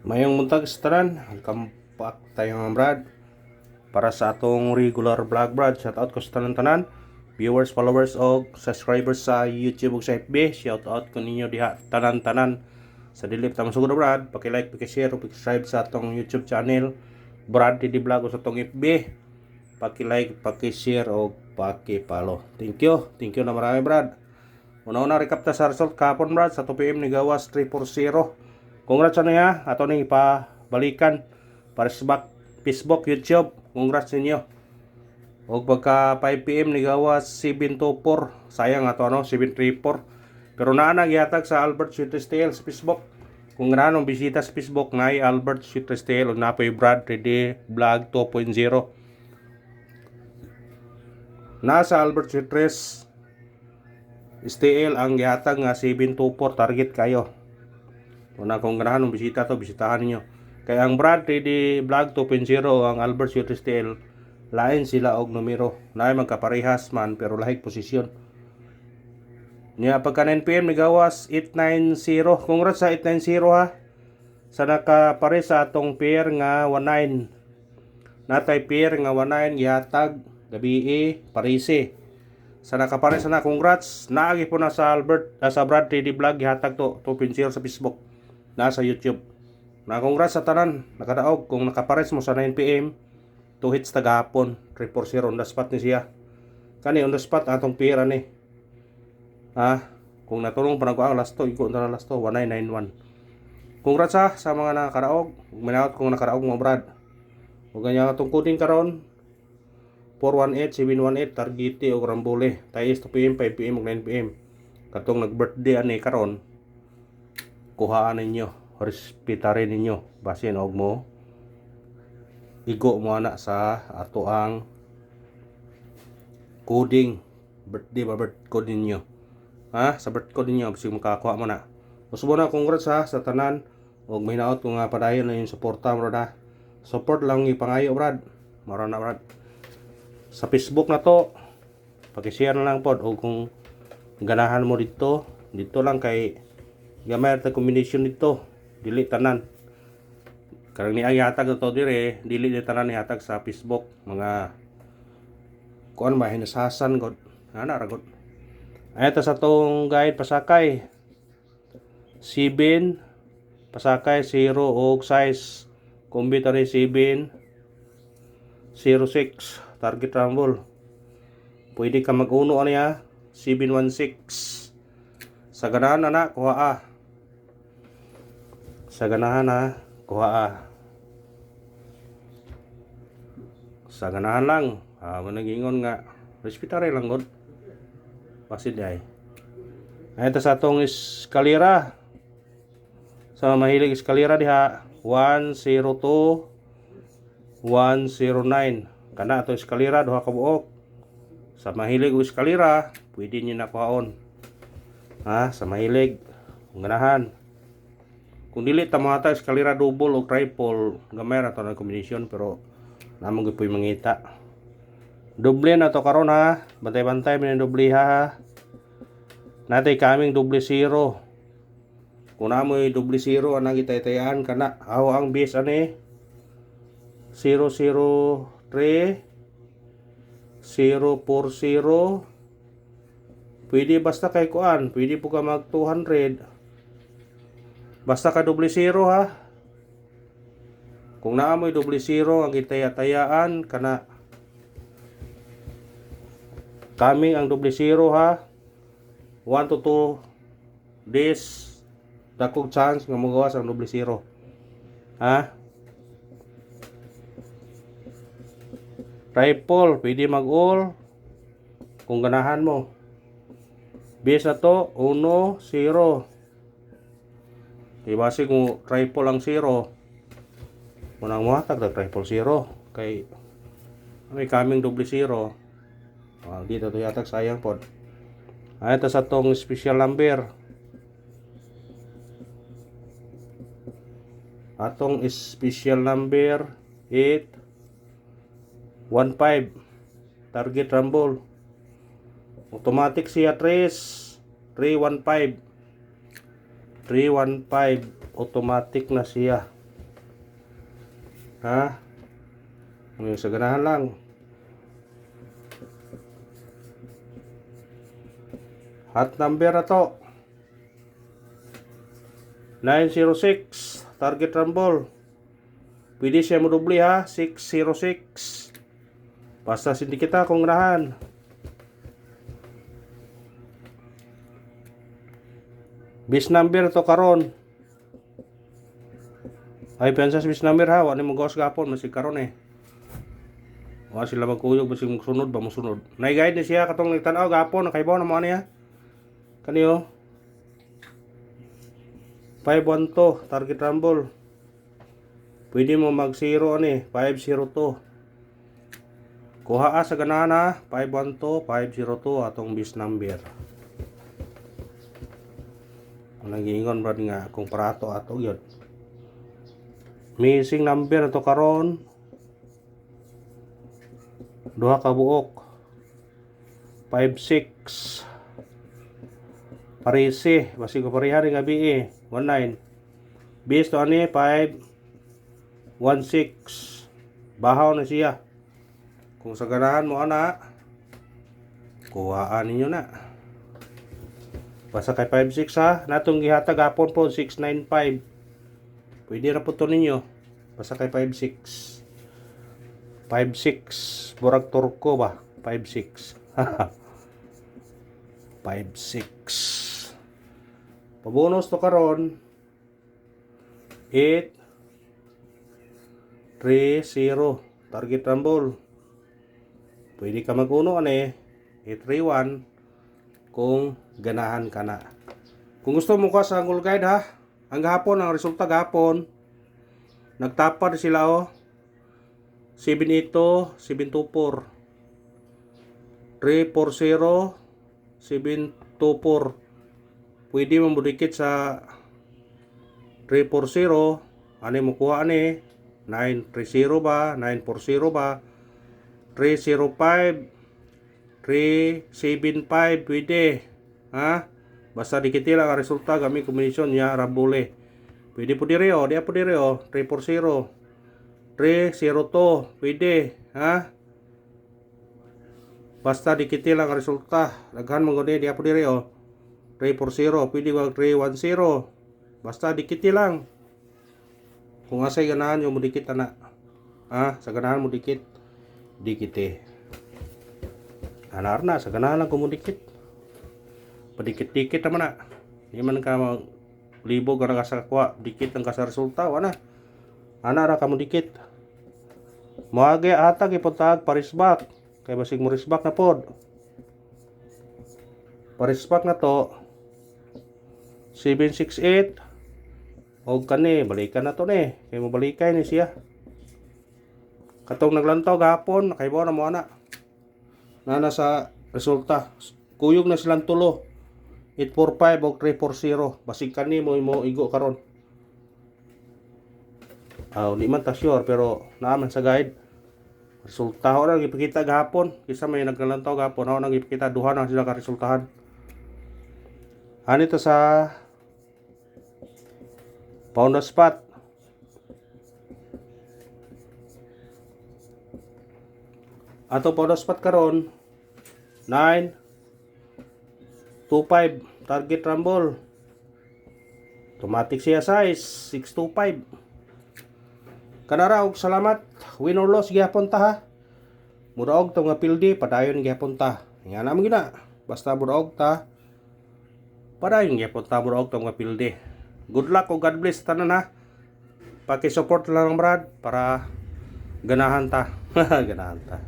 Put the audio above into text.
Mayong muntag sa tanan, welcome back tayo mga brad. Para sa atong regular vlog brad, shout out ko sa tanan viewers, followers o subscribers sa YouTube ug sa FB. Shout out ko ninyo diha tanan-tanan. Sa dili ta masugod brad, paki-like, paki-share ug paki-subscribe sa atong YouTube channel Brad TD Vlog o sa atong FB. Paki-like, paki-share o paki-follow. Thank you. Thank you na marami brad. Una-una recap ta sa result kahapon brad sa 2 PM ni gawas 340. Congrats sa niya, ato ning ipabalikan para sa Facebook, YouTube. Congrats ninyo. Og pagka 5 PM ni gawas 724, sayang ato 734. Pero naa na gihatag sa Albert Sweetestel sa Facebook. Kung ranong bisita sa Facebook na Albert Sweetestel o napoy Brad 3D Vlog 2.0. Nasa Albert Sweetestel STL ang gihatag nga 724 target kayo. Kung kung ganahan ng bisita to, bisitahan niyo. Kaya ang Brad 3D Vlog 2.0 ang Albert Sweetestel lain sila og numero. Naay magkaparehas man pero lahig posisyon. Niya pagka 9 PM ni gawas 890. Congrats sa 890 ha. Sa nakapare sa atong pair nga 19. Natay pair nga 19 gihatag gabi Parise. Sa nakapare sa na, congrats. Naagi po na sa sa Brad 3D Vlog gihatag to 2.0 sa Facebook. Nasa YouTube. Na congrats sa tanan. Nakadaog kung nakapares mo sa 9 PM 2 hits tagahapon 340 on the spot ni siya. Kani on the spot atong pira ni. Kung natulong pa nako ang last to, iko na last to 1991. Congrats sa mga nakadaog. Minawat kung nakadaog mo Brad. Ug ganyan atong coding karon 418718 targete og rambole. Tayo 2 PM, 5 PM ug 9 PM. Katong nag-birthday ani karon, kuhaan ninyo, respetarin ninyo basin og mo igo mo ana sa ato ang coding birthday ba birth code ninyo. Sa birth code ninyo bisig makakuha mo na. Usubo na congrats sa tanan og mahinaot ko nga padayon na yung suporta mo na. Support lang ipangayo Brad. Mara na Brad. Sa Facebook na to, paki-share na lang pod o kung ganahan mo dito lang kay gamay ta combination dito, dili tanan. Karang ni ang ihatag to dire, dili ni tanan ihatag sa Facebook, mga kuan ba hinasasan god. Ana ra god. Ay ta sa tong guide pasakay. 7 pasakay 0 og size kombitary 7 06 target rumble. Pwede ka mag-uno niya 716. Sa ganahan na kuha Sa ganahan na kuha Sa ganahan lang. Managingon nga respetare lang god. Pasid ay. Ay ta sa tong eskalera. Sa mahilig eskalera diha 102 109. Kana ato eskalera duha ka buok. Sa mahilig og eskalera, pwede niyo nakuhaon. Sa mahilig ganahan. Kung dili ta mahata eskalera double o triple, gamay ra to na combination pero namang gyud puy mangita. Doble na to karon ha. Bantay-bantay man doble ha. Natay kaming doble 0. Kung namoy doble 0 anang itay-tayan kana aw ang base ani 003 040. Pwede basta kay kuan, pwede po ka mag 200. Basta ka doble 0 ha. Kung naamoy doble 0 ang itaya-tayaan kana kaming ang doble 0 ha. 1 to 2 days dakog chance nga magawas ang doble 0. Triple, pwede mag-all kung ganahan mo. Base na to 1 0. Ibase kung triple ang 0. Unang muhatag na triple 0 kay may kaming doble 0. Dito to yatag sayang pod. Ito sa tong special number. Atong special number 815 target rumble. Automatic siya 315 automatic na siya. Ha? Yung sa ganahan lang. Hot number na to. 906. Target rumble. Pwede siya modubli ha. 606. Basta sindi kita kung ganahan. Bis number to karon. Ay pensas bis number ha. Wala mo gawas gapon. Masig karon eh. Wala sila magkuyog. Masig magsunod ba? Masunod. Nai-guide na siya. Katong nagtanaw gapon. Nakaibaw na mga niya. Kaniyo. 512. Target rumble. Pwede mo mag 0 ani. 502. Kuha sa ganahan ha. 512. 502. Atong bis number. Nagingon brad nga kung parato ato yun. Missing number ato karon. Duha ka buok. 56. Parisi, basi ko pareha ring gabi eh. 19. Bis to ani 516. Bahaw na siya. Kung sa ganahan mo ana, kuhaan ninyo na. Basta kay 56 ha. Natong gihatag hapon po 695. Pwede na po to ninyo. Basta kay 56. 56. Burag turko ba? 56. 56. Pabonus to karon 830. Target rumble. Pwede ka mag-uno ani 831 kung ganahan ka na. Kung gusto mo ka sa angle guide ha, ang gahapon, ang resulta gahapon, nagtapad sila 782, 724, 340, 724. Pwede mo budikit sa 340, ano mo kuha ani, 930 ba, 940 ba, 305, 375 pwede. Ha? Basta dikiti lang ang resulta gamit kombinasyon niya rabule. Pwede po dire di po dire 340. 302 pwede, ha? Basta dikiti lang ang resulta. Daghan mo gud di po dire 340 pwede wag 310. Basta dikiti lang. Kung asay ganahan yo mo dikit ana. Ha? Sa ganahan mo dikit. Dikite. Anar na, sa ganahan lang kumudikit. Padikit-dikit naman na. Hindi man ka libog ka na sa kwa. Dikit ang kasa resulta. Wana. Ana ra ka mudikit. Moage atag ipotag parisbak. Kay basig mo risbak na pod. Parisbak na to. 768. Og kani, balikan na to ni. Kay mo balikay ni siya. Katong naglantaw gahapon, nakaibaw na mo ana. Na sa resulta. Kuyog na silang tulo. 845 o 340. Basig kani mo igo karon. Di man ta sure pero naaman sa guide. Resulta ho nang ipakita gahapon. Kisa may naglantaw gahapon ho nang ipakita duha na sila ka resultahan. Ani to sa pound spot. Ato pound spot karon 925 target rumble. Automatic siya size 625. Kanara og salamat. Win or loss gihapon ta ha. Muraog tong nga pildi padayon gihapon ta. Nga naman gina. Basta muraog ta padayon gihapon ta muraog tong nga pildi. Good luck o God bless tanan ha. Paki-support lang brad para ganahan ta. Ganahan ta.